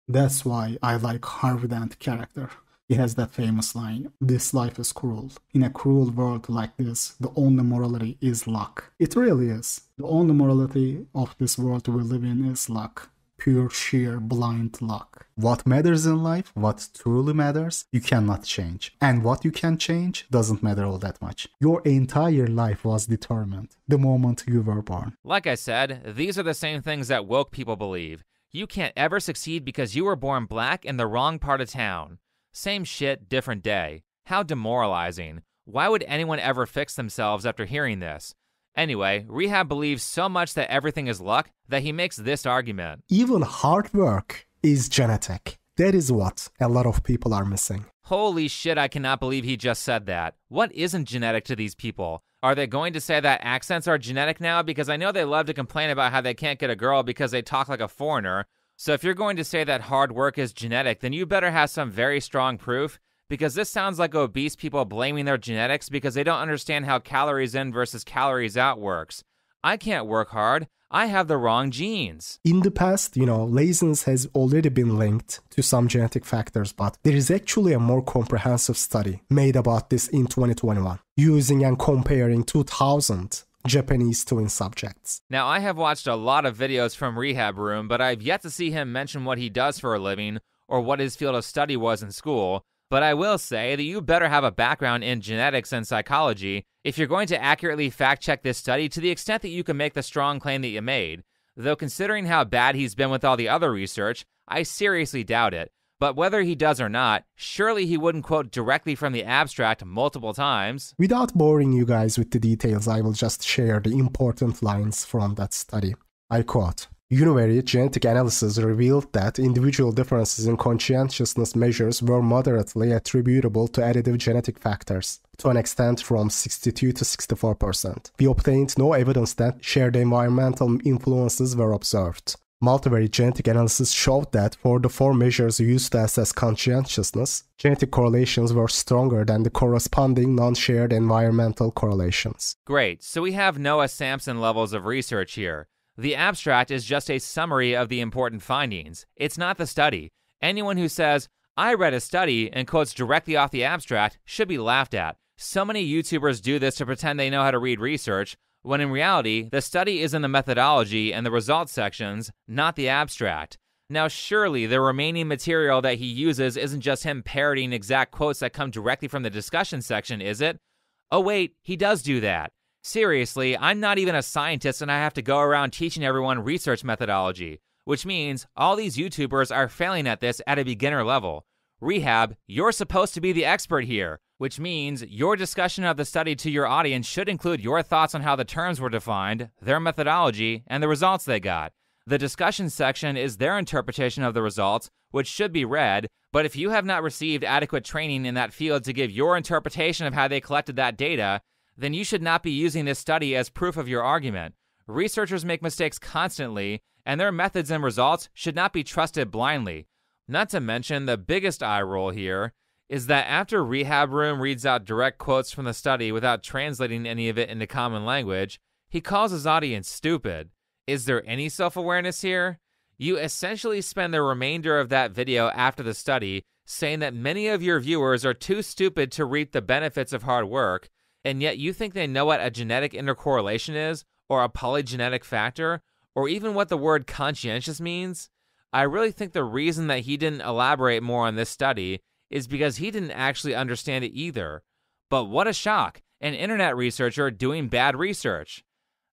That's why I like Harvey Dent character. He has that famous line, "This life is cruel. In a cruel world like this, the only morality is luck." It really is. The only morality of this world we live in is luck. Pure, sheer, blind luck. What matters in life, what truly matters, you cannot change. And what you can change doesn't matter all that much. Your entire life was determined the moment you were born. Like I said, these are the same things that woke people believe. You can't ever succeed because you were born black in the wrong part of town. Same shit, different day. How demoralizing. Why would anyone ever fix themselves after hearing this? Anyway, Rehab believes so much that everything is luck that he makes this argument. Even hard work is genetic. That is what a lot of people are missing. Holy shit, I cannot believe he just said that. What isn't genetic to these people? Are they going to say that accents are genetic now? Because I know they love to complain about how they can't get a girl because they talk like a foreigner. So if you're going to say that hard work is genetic, then you better have some very strong proof, because this sounds like obese people blaming their genetics because they don't understand how calories in versus calories out works. I can't work hard. I have the wrong genes. In the past, laziness has already been linked to some genetic factors, but there is actually a more comprehensive study made about this in 2021, using and comparing 2,000 Japanese twin subjects. Now, I have watched a lot of videos from Rehab Room, but I've yet to see him mention what he does for a living or what his field of study was in school. But I will say that you better have a background in genetics and psychology if you're going to accurately fact-check this study to the extent that you can make the strong claim that you made. Though considering how bad he's been with all the other research, I seriously doubt it. But whether he does or not, surely he wouldn't quote directly from the abstract multiple times. Without boring you guys with the details, I will just share the important lines from that study. I quote, "Univariate genetic analysis revealed that individual differences in conscientiousness measures were moderately attributable to additive genetic factors, to an extent from 62 to 64%. We obtained no evidence that shared environmental influences were observed. Multivariate genetic analysis showed that for the 4 measures used to assess conscientiousness, genetic correlations were stronger than the corresponding non-shared environmental correlations. Great, so we have Noah Samsen levels of research here. The abstract is just a summary of the important findings. It's not the study. Anyone who says, I read a study and quotes directly off the abstract should be laughed at. So many YouTubers do this to pretend they know how to read research, when in reality, the study is in the methodology and the results sections, not the abstract. Now surely the remaining material that he uses isn't just him parroting exact quotes that come directly from the discussion section, is it? Oh wait, he does do that. Seriously, I'm not even a scientist and I have to go around teaching everyone research methodology, which means all these YouTubers are failing at this at a beginner level. Rehab, you're supposed to be the expert here, which means your discussion of the study to your audience should include your thoughts on how the terms were defined, their methodology, and the results they got. The discussion section is their interpretation of the results, which should be read, but if you have not received adequate training in that field to give your interpretation of how they collected that data, then you should not be using this study as proof of your argument. Researchers make mistakes constantly, and their methods and results should not be trusted blindly. Not to mention, the biggest eye roll here is that after Rehab Room reads out direct quotes from the study without translating any of it into common language, he calls his audience stupid. Is there any self-awareness here? You essentially spend the remainder of that video after the study saying that many of your viewers are too stupid to reap the benefits of hard work, and yet you think they know what a genetic intercorrelation is, or a polygenetic factor, or even what the word conscientious means? I really think the reason that he didn't elaborate more on this study is because he didn't actually understand it either. But what a shock, an internet researcher doing bad research.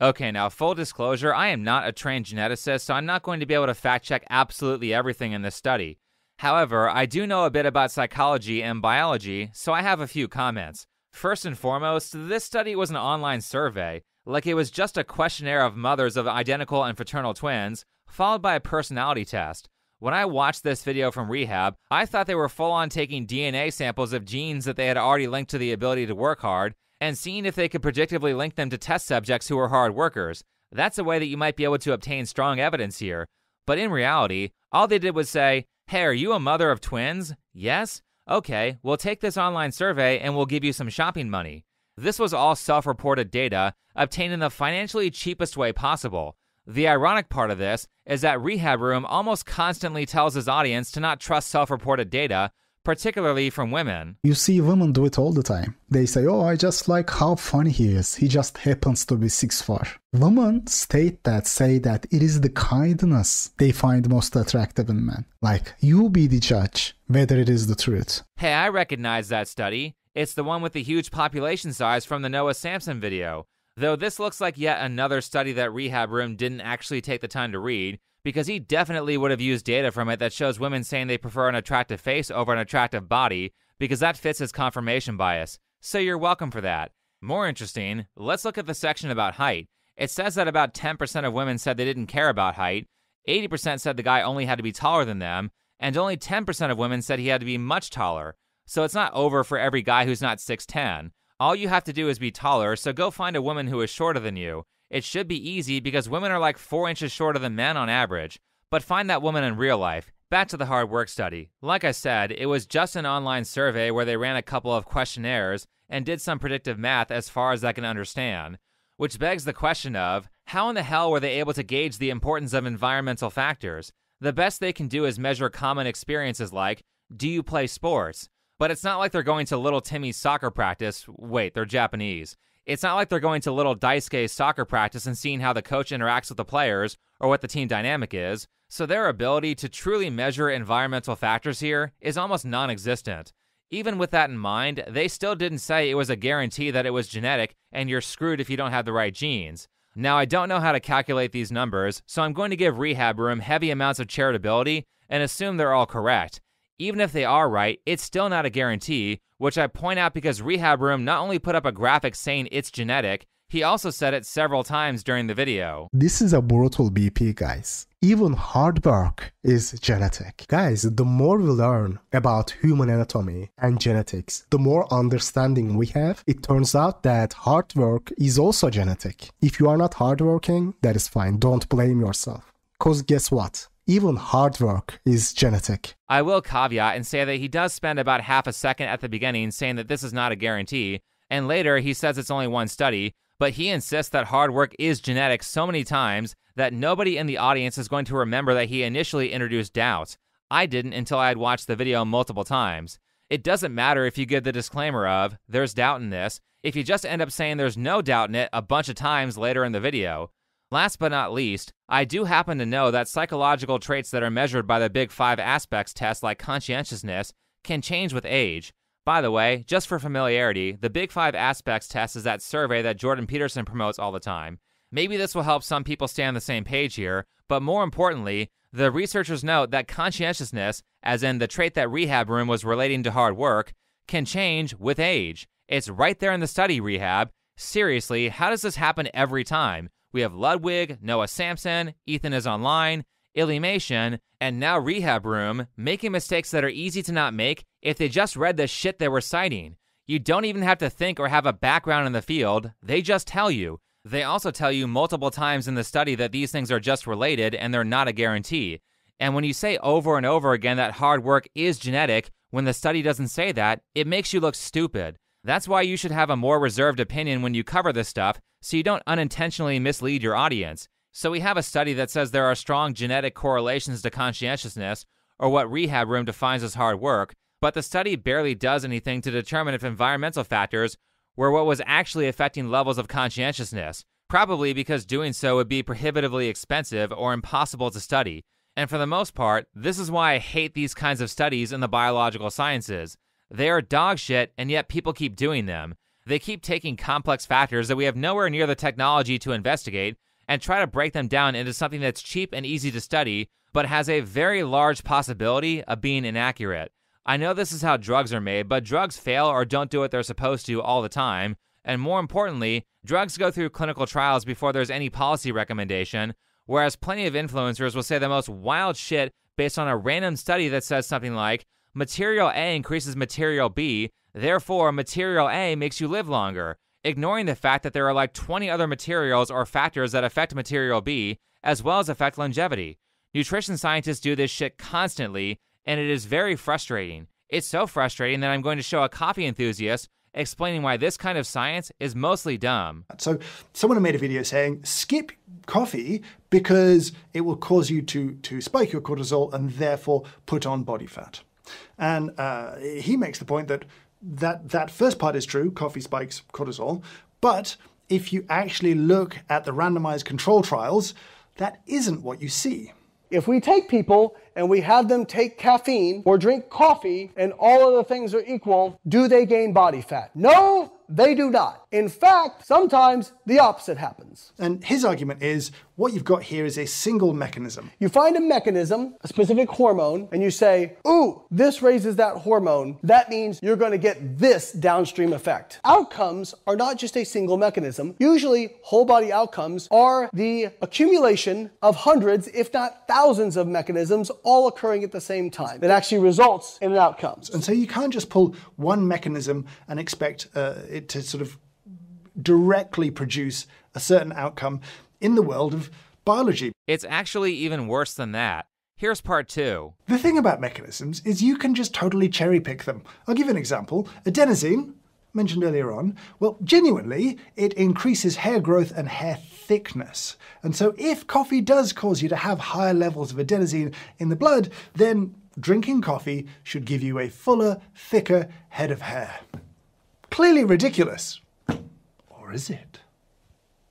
Okay, now full disclosure, I am not a trained geneticist, so I'm not going to be able to fact check absolutely everything in this study. However, I do know a bit about psychology and biology, so I have a few comments. First and foremost, this study was an online survey, like it was just a questionnaire of mothers of identical and fraternal twins, followed by a personality test. When I watched this video from Rehab, I thought they were full-on taking DNA samples of genes that they had already linked to the ability to work hard, and seeing if they could predictably link them to test subjects who were hard workers. That's a way that you might be able to obtain strong evidence here. But in reality, all they did was say, hey, are you a mother of twins? Yes? Okay, we'll take this online survey and we'll give you some shopping money. This was all self-reported data, obtained in the financially cheapest way possible. The ironic part of this is that Rehab Room almost constantly tells his audience to not trust self-reported data, particularly from women. You see women do it all the time. They say, oh, I just like how funny he is. He just happens to be 6'4". Women say that it is the kindness they find most attractive in men. Like, you be the judge whether it is the truth. Hey, I recognize that study. It's the one with the huge population size from the Noah Samsen video. Though this looks like yet another study that Rehab Room didn't actually take the time to read, because he definitely would have used data from it that shows women saying they prefer an attractive face over an attractive body, because that fits his confirmation bias. So you're welcome for that. More interesting, let's look at the section about height. It says that about 10% of women said they didn't care about height, 80% said the guy only had to be taller than them, and only 10% of women said he had to be much taller. So it's not over for every guy who's not 6'10". All you have to do is be taller, so go find a woman who is shorter than you. It should be easy because women are like 4 inches shorter than men on average. But find that woman in real life. Back to the hard work study. Like I said, it was just an online survey where they ran a couple of questionnaires and did some predictive math as far as I can understand. Which begs the question of, how in the hell were they able to gauge the importance of environmental factors? The best they can do is measure common experiences like, do you play sports? But it's not like they're going to little Timmy's soccer practice. Wait, they're Japanese. It's not like they're going to little Daisuke's soccer practice and seeing how the coach interacts with the players or what the team dynamic is. So their ability to truly measure environmental factors here is almost non-existent. Even with that in mind, they still didn't say it was a guarantee that it was genetic and you're screwed if you don't have the right genes. Now, I don't know how to calculate these numbers, so I'm going to give Rehab Room heavy amounts of charitability and assume they're all correct. Even if they are right, it's still not a guarantee, which I point out because Rehab Room not only put up a graphic saying it's genetic, he also said it several times during the video. This is a brutal BP, guys. Even hard work is genetic. Guys, the more we learn about human anatomy and genetics, the more understanding we have. It turns out that hard work is also genetic. If you are not hardworking, that is fine. Don't blame yourself. Because guess what? Even hard work is genetic. I will caveat and say that he does spend about half a second at the beginning saying that this is not a guarantee, and later he says it's only one study, but he insists that hard work is genetic so many times that nobody in the audience is going to remember that he initially introduced doubt. I didn't until I had watched the video multiple times. It doesn't matter if you give the disclaimer of, there's doubt in this, if you just end up saying there's no doubt in it a bunch of times later in the video. Last but not least, I do happen to know that psychological traits that are measured by the Big 5 aspects test like conscientiousness can change with age. By the way, just for familiarity, the Big 5 aspects test is that survey that Jordan Peterson promotes all the time. Maybe this will help some people stay on the same page here, but more importantly, the researchers note that conscientiousness, as in the trait that Rehab Room was relating to hard work, can change with age. It's right there in the study, Rehab. Seriously, how does this happen every time? We have Ludwig, Noah Samson, Ethan is Online, Illymation, and now Rehab Room, making mistakes that are easy to not make if they just read the shit they were citing. You don't even have to think or have a background in the field, they just tell you. They also tell you multiple times in the study that these things are just related and they're not a guarantee. And when you say over and over again that hard work is genetic, when the study doesn't say that, it makes you look stupid. That's why you should have a more reserved opinion when you cover this stuff, so you don't unintentionally mislead your audience. So we have a study that says there are strong genetic correlations to conscientiousness, or what Rehab Room defines as hard work, but the study barely does anything to determine if environmental factors were what was actually affecting levels of conscientiousness, probably because doing so would be prohibitively expensive or impossible to study. And for the most part, this is why I hate these kinds of studies in the biological sciences. They are dog shit, and yet people keep doing them. They keep taking complex factors that we have nowhere near the technology to investigate and try to break them down into something that's cheap and easy to study, but has a very large possibility of being inaccurate. I know this is how drugs are made, but drugs fail or don't do what they're supposed to all the time, and more importantly, drugs go through clinical trials before there's any policy recommendation, whereas plenty of influencers will say the most wild shit based on a random study that says something like, Material A increases Material B, therefore Material A makes you live longer, ignoring the fact that there are like 20 other materials or factors that affect Material B, as well as affect longevity. Nutrition scientists do this shit constantly, and it is very frustrating. It's so frustrating that I'm going to show a coffee enthusiast explaining why this kind of science is mostly dumb. So someone made a video saying, skip coffee because it will cause you to spike your cortisol and therefore put on body fat. And he makes the point that first part is true, coffee spikes cortisol, but if you actually look at the randomized control trials, that isn't what you see. If we take people and we have them take caffeine or drink coffee and all other things are equal, do they gain body fat? No, they do not. In fact, sometimes the opposite happens. And his argument is, what you've got here is a single mechanism. You find a mechanism, a specific hormone, and you say, ooh, this raises that hormone. That means you're going to get this downstream effect. Outcomes are not just a single mechanism. Usually, whole body outcomes are the accumulation of hundreds, if not thousands of mechanisms all occurring at the same time that actually results in outcomes. And so you can't just pull one mechanism and expect it to sort of directly produce a certain outcome in the world of biology. It's actually even worse than that. Here's part 2. The thing about mechanisms is you can just totally cherry pick them. I'll give you an example. Adenosine, mentioned earlier on, well, genuinely, it increases hair growth and hair thickness. And so if coffee does cause you to have higher levels of adenosine in the blood, then drinking coffee should give you a fuller, thicker head of hair. Clearly ridiculous. Or is it?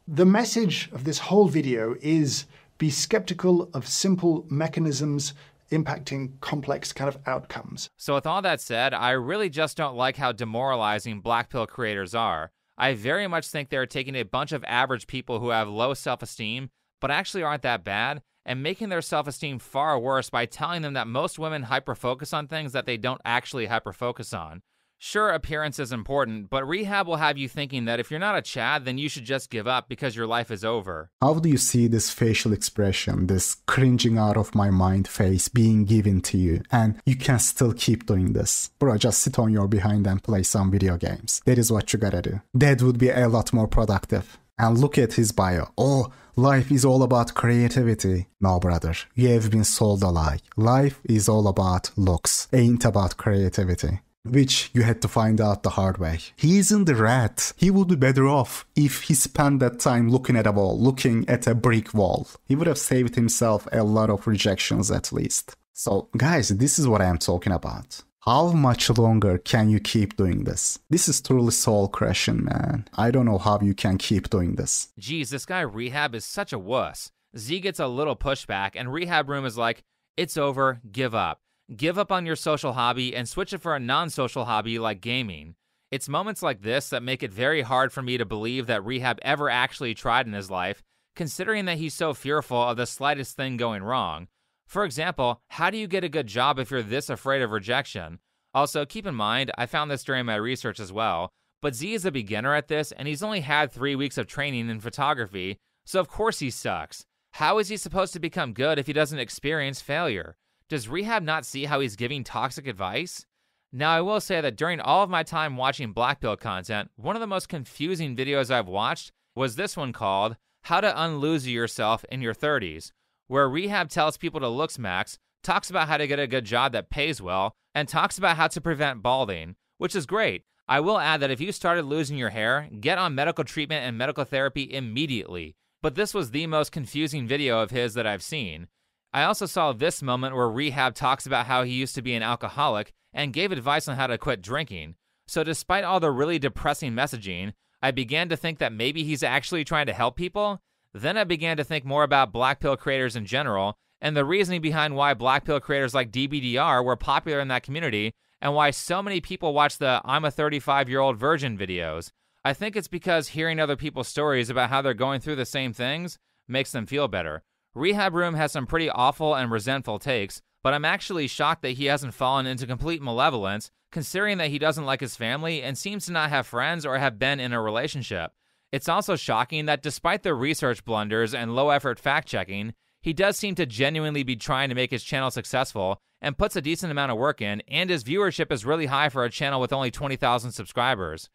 The message of this whole video is be skeptical of simple mechanisms impacting complex kind of outcomes. So with all that said, I really just don't like how demoralizing black pill creators are. I very much think they're taking a bunch of average people who have low self-esteem, but actually aren't that bad, and making their self-esteem far worse by telling them that most women hyper-focus on things that they don't actually hyper-focus on. Sure, appearance is important, but rehab will have you thinking that if you're not a Chad, then you should just give up because your life is over. How do you see this facial expression, this cringing out of my mind face being given to you, and you can still keep doing this? Bro, just sit on your behind and play some video games. That is what you gotta do. That would be a lot more productive. And look at his bio. Oh, life is all about creativity. No, brother, you have been sold a lie. Life is all about looks, ain't about creativity. Which you had to find out the hard way. He isn't the rat. He would be better off if he spent that time looking at a wall, looking at a brick wall. He would have saved himself a lot of rejections at least. So, guys, this is what I am talking about. How much longer can you keep doing this? This is truly soul crushing, man. I don't know how you can keep doing this. Geez, this guy Rehab is such a wuss. Z gets a little pushback, and Rehab Room is like, it's over, give up. Give up on your social hobby and switch it for a non-social hobby like gaming. It's moments like this that make it very hard for me to believe that Rehab ever actually tried in his life, considering that he's so fearful of the slightest thing going wrong. For example, how do you get a good job if you're this afraid of rejection? Also, keep in mind, I found this during my research as well, but Z is a beginner at this and he's only had 3 weeks of training in photography, so of course he sucks. How is he supposed to become good if he doesn't experience failure? Does Rehab not see how he's giving toxic advice? Now, I will say that during all of my time watching Blackpill content, one of the most confusing videos I've watched was this one called How to Unlose Yourself in Your 30s, where Rehab tells people to looks max, talks about how to get a good job that pays well, and talks about how to prevent balding, which is great. I will add that if you started losing your hair, get on medical treatment and medical therapy immediately. But this was the most confusing video of his that I've seen. I also saw this moment where Rehab talks about how he used to be an alcoholic and gave advice on how to quit drinking. So despite all the really depressing messaging, I began to think that maybe he's actually trying to help people. Then I began to think more about Blackpill creators in general and the reasoning behind why Blackpill creators like DBDR were popular in that community and why so many people watch the I'm a 35-year-old virgin videos. I think it's because hearing other people's stories about how they're going through the same things makes them feel better. Rehab Room has some pretty awful and resentful takes, but I'm actually shocked that he hasn't fallen into complete malevolence, considering that he doesn't like his family and seems to not have friends or have been in a relationship. It's also shocking that despite the research blunders and low-effort fact-checking, he does seem to genuinely be trying to make his channel successful and puts a decent amount of work in, and his viewership is really high for a channel with only 20,000 subscribers.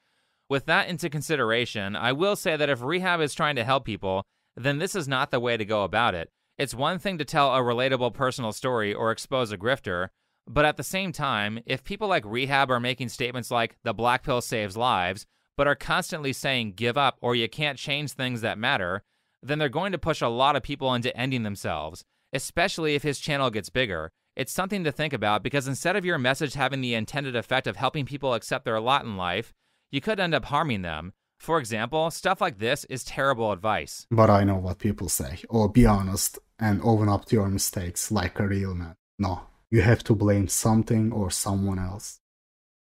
With that into consideration, I will say that if Rehab is trying to help people, then this is not the way to go about it. It's one thing to tell a relatable personal story or expose a grifter, but at the same time, if people like Rehab are making statements like, the black pill saves lives, but are constantly saying give up or you can't change things that matter, then they're going to push a lot of people into ending themselves, especially if his channel gets bigger. It's something to think about because instead of your message having the intended effect of helping people accept their lot in life, you could end up harming them. For example, stuff like this is terrible advice. But I know what people say. Oh, be honest and own up to your mistakes like a real man. No, you have to blame something or someone else.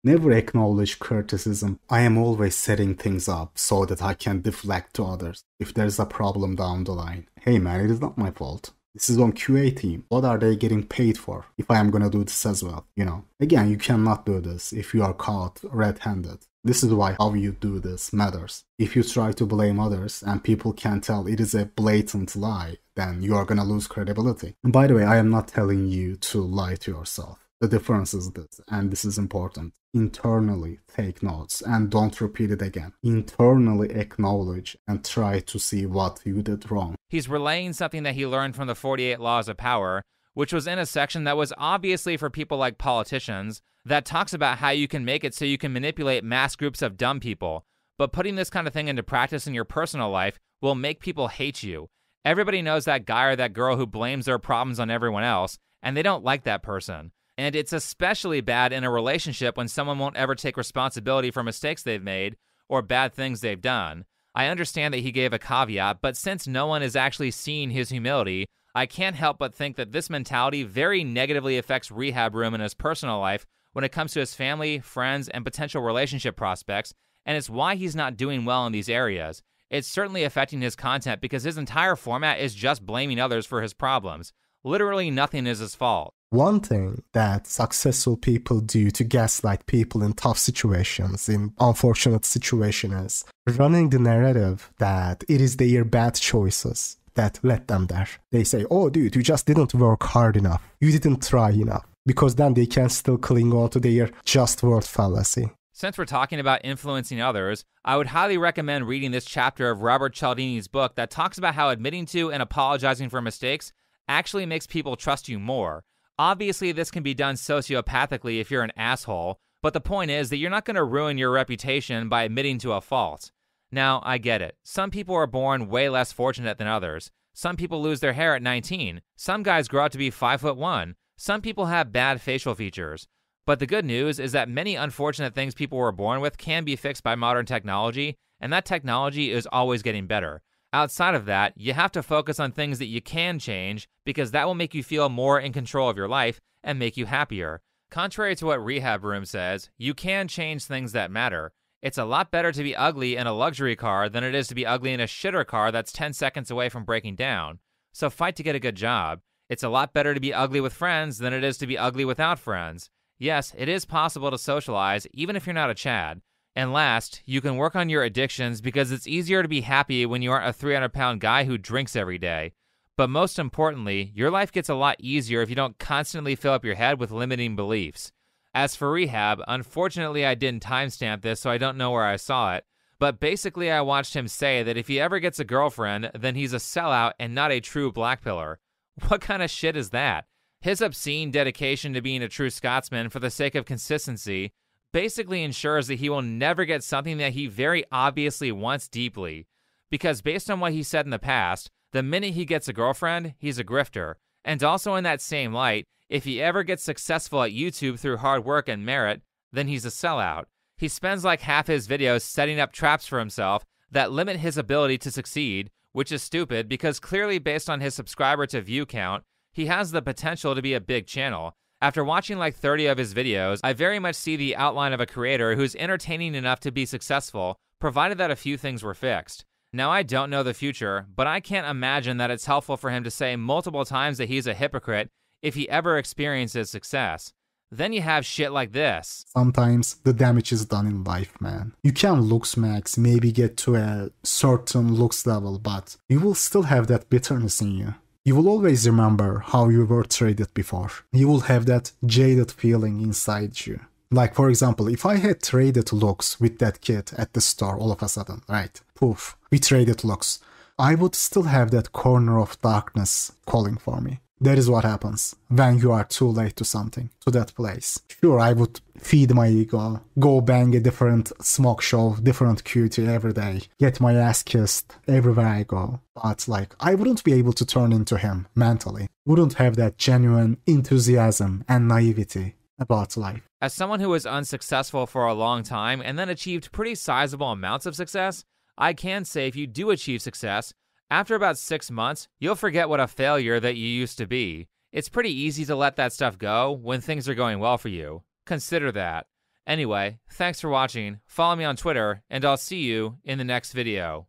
Never acknowledge criticism. I am always setting things up so that I can deflect to others if there's a problem down the line. Hey man, it is not my fault. This is on QA team. What are they getting paid for if I am gonna do this as well, you know? Again, you cannot do this if you are caught red-handed. This is why how you do this matters. If you try to blame others and people can tell it is a blatant lie, then you are gonna lose credibility. And by the way, I am not telling you to lie to yourself. The difference is this, and this is important. Internally take notes and don't repeat it again. Internally acknowledge and try to see what you did wrong. He's relaying something that he learned from the 48 Laws of Power, which was in a section that was obviously for people like politicians, that talks about how you can make it so you can manipulate mass groups of dumb people. But putting this kind of thing into practice in your personal life will make people hate you. Everybody knows that guy or that girl who blames their problems on everyone else, and they don't like that person. And it's especially bad in a relationship when someone won't ever take responsibility for mistakes they've made or bad things they've done. I understand that he gave a caveat, but since no one is actually seeing his humility, I can't help but think that this mentality very negatively affects Rehab Room in his personal life when it comes to his family, friends, and potential relationship prospects, and it's why he's not doing well in these areas. It's certainly affecting his content because his entire format is just blaming others for his problems. Literally nothing is his fault. One thing that successful people do to gaslight people in tough situations, in unfortunate situations, is running the narrative that it is their bad choices that led them there. They say, oh dude, you just didn't work hard enough. You didn't try enough. Because then they can still cling on to their just word fallacy. Since we're talking about influencing others, I would highly recommend reading this chapter of Robert Cialdini's book that talks about how admitting to and apologizing for mistakes actually makes people trust you more. Obviously, this can be done sociopathically if you're an asshole, but the point is that you're not going to ruin your reputation by admitting to a fault. Now, I get it. Some people are born way less fortunate than others. Some people lose their hair at 19. Some guys grow out to be 5'1". Some people have bad facial features. But the good news is that many unfortunate things people were born with can be fixed by modern technology, and that technology is always getting better. Outside of that, you have to focus on things that you can change because that will make you feel more in control of your life and make you happier. Contrary to what Rehab Room says, you can change things that matter. It's a lot better to be ugly in a luxury car than it is to be ugly in a shitter car that's 10 seconds away from breaking down. So fight to get a good job. It's a lot better to be ugly with friends than it is to be ugly without friends. Yes, it is possible to socialize even if you're not a Chad. And last, you can work on your addictions because it's easier to be happy when you aren't a 300-pound guy who drinks every day. But most importantly, your life gets a lot easier if you don't constantly fill up your head with limiting beliefs. As for Rehab, unfortunately I didn't timestamp this, so I don't know where I saw it. But basically I watched him say that if he ever gets a girlfriend, then he's a sellout and not a true black pillar. What kind of shit is that? His obscene dedication to being a true Scotsman for the sake of consistency basically ensures that he will never get something that he very obviously wants deeply. Because based on what he said in the past, the minute he gets a girlfriend, he's a grifter. And also in that same light, if he ever gets successful at YouTube through hard work and merit, then he's a sellout. He spends like half his videos setting up traps for himself that limit his ability to succeed, which is stupid because clearly based on his subscriber to view count, he has the potential to be a big channel. After watching like 30 of his videos, I very much see the outline of a creator who's entertaining enough to be successful, provided that a few things were fixed. Now, I don't know the future, but I can't imagine that it's helpful for him to say multiple times that he's a hypocrite if he ever experiences success. Then you have shit like this. Sometimes the damage is done in life, man. You can looks max, maybe get to a certain looks level, but you will still have that bitterness in you. You will always remember how you were treated before. You will have that jaded feeling inside you. Like, for example, if I had traded looks with that kid at the store all of a sudden, right? Poof, we traded looks. I would still have that corner of darkness calling for me. That is what happens when you are too late to something, to that place. Sure, I would feed my ego, go bang a different smoke show, different cutie every day, get my ass kissed everywhere I go. But like, I wouldn't be able to turn into him mentally. Wouldn't have that genuine enthusiasm and naivety about life. As someone who was unsuccessful for a long time and then achieved pretty sizable amounts of success, I can say if you do achieve success, after about 6 months, you'll forget what a failure that you used to be. It's pretty easy to let that stuff go when things are going well for you. Consider that. Anyway, thanks for watching, follow me on Twitter, and I'll see you in the next video.